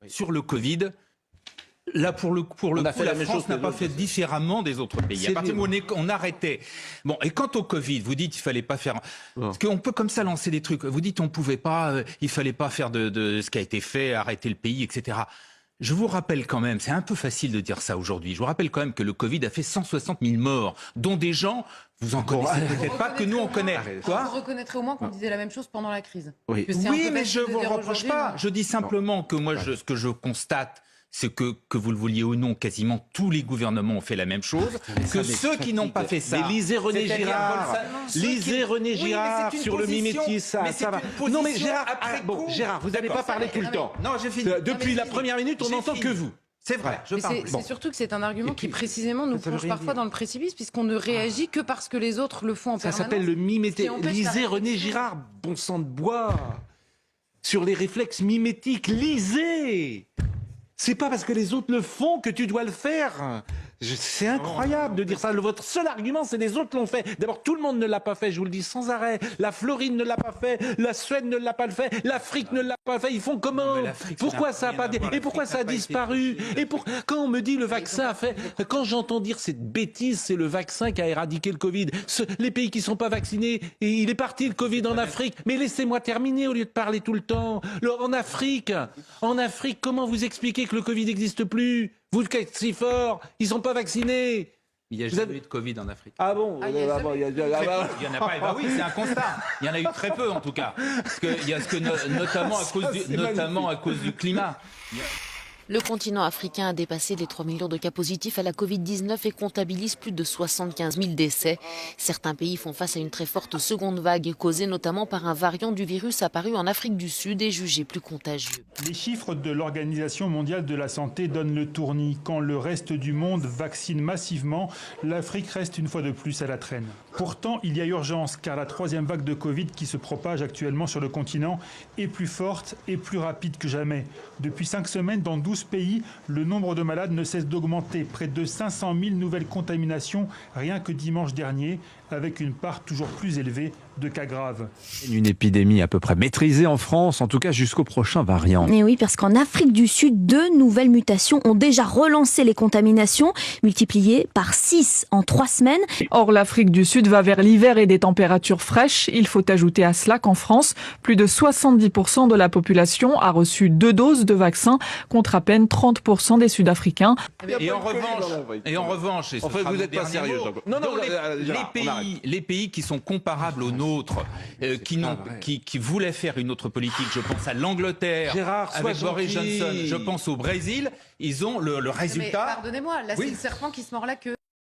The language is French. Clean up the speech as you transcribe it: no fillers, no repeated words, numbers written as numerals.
Sur le Covid, là, pour le coup, la France n'a pas fait différemment des autres pays. À partir du moment où on arrêtait. Bon, et quant au Covid, vous dites qu'il fallait pas faire. Parce qu'on peut comme ça lancer des trucs. Vous dites on pouvait pas, il fallait pas faire de ce qui a été fait, arrêter le pays, etc. Je vous rappelle quand même, c'est un peu facile de dire ça aujourd'hui. Je vous rappelle quand même que le Covid a fait 160 000 morts, dont des gens, vous en connaissez peut-être pas, que nous on connaît. Quoi ? Vous reconnaîtrez au moins qu'on disait la même chose pendant la crise. Oui, mais je vous reproche pas. Je dis simplement que moi, ce que je constate, c'est que vous le vouliez ou non, quasiment tous les gouvernements ont fait la même chose. Que ceux qui n'ont pas fait ça... Mais lisez René Girard. Lisez René Girard sur le mimétisme, ça va. Non mais Gérard, vous n'allez pas parler tout le temps. Non, j'ai fini. Depuis la première minute, on n'entend que vous. C'est vrai, je parle. C'est surtout que c'est un argument qui précisément nous plonge parfois dans le précipice, puisqu'on ne réagit que parce que les autres le font en permanence. Ça s'appelle le mimétisme. Lisez René Girard, bon sang de bois. Sur les réflexes mimétiques, lisez. C'est pas parce que les autres le font que tu dois le faire. C'est incroyable de dire ça. Votre seul argument, c'est les autres l'ont fait. D'abord, tout le monde ne l'a pas fait, je vous le dis sans arrêt. La Floride ne l'a pas fait, la Suède ne l'a pas fait, l'Afrique ne l'a pas fait. Ils font comment ? Pourquoi ça a pas et pourquoi ça a disparu ? Et quand on me dit le vaccin a fait, quand j'entends dire cette bêtise, c'est le vaccin qui a éradiqué le Covid. Les pays qui sont pas vaccinés, et il est parti le Covid en Afrique. Mais laissez-moi terminer au lieu de parler tout le temps. En Afrique, comment vous expliquez que le Covid n'existe plus ? Vous qui êtes si fort, ils sont pas vaccinés. Il n'y a jamais eu de Covid en Afrique. Ah bon ? Il n'y en a pas. Bah oui, c'est un constat. Il y en a eu très peu en tout cas. Notamment à cause du climat. Le continent africain a dépassé les 3 millions de cas positifs à la Covid-19 et comptabilise plus de 75 000 décès. Certains pays font face à une très forte seconde vague, causée notamment par un variant du virus apparu en Afrique du Sud et jugé plus contagieux. Les chiffres de l'Organisation mondiale de la santé donnent le tournis. Quand le reste du monde vaccine massivement, l'Afrique reste une fois de plus à la traîne. Pourtant, il y a urgence, car la troisième vague de Covid qui se propage actuellement sur le continent est plus forte et plus rapide que jamais. Depuis 5 semaines, dans 12 pays, le nombre de malades ne cesse d'augmenter. Près de 500 000 nouvelles contaminations rien que dimanche dernier, avec une part toujours plus élevée de cas graves. Une épidémie à peu près maîtrisée en France, en tout cas jusqu'au prochain variant. Et oui, parce qu'en Afrique du Sud, 2 nouvelles mutations ont déjà relancé les contaminations, multipliées par 6 en 3 semaines. Or, l'Afrique du Sud va vers l'hiver et des températures fraîches. Il faut ajouter à cela qu'en France, plus de 70% de la population a reçu 2 doses de vaccin, contre à peine 30% des Sud-Africains. Et en revanche, en fait, vous n'êtes pas sérieux. Les pays qui sont comparables aux nôtres, qui voulaient faire une autre politique, je pense à l'Angleterre, avec Boris Johnson, je pense au Brésil, ils ont le résultat. Mais pardonnez-moi, là c'est le serpent qui se mord la queue.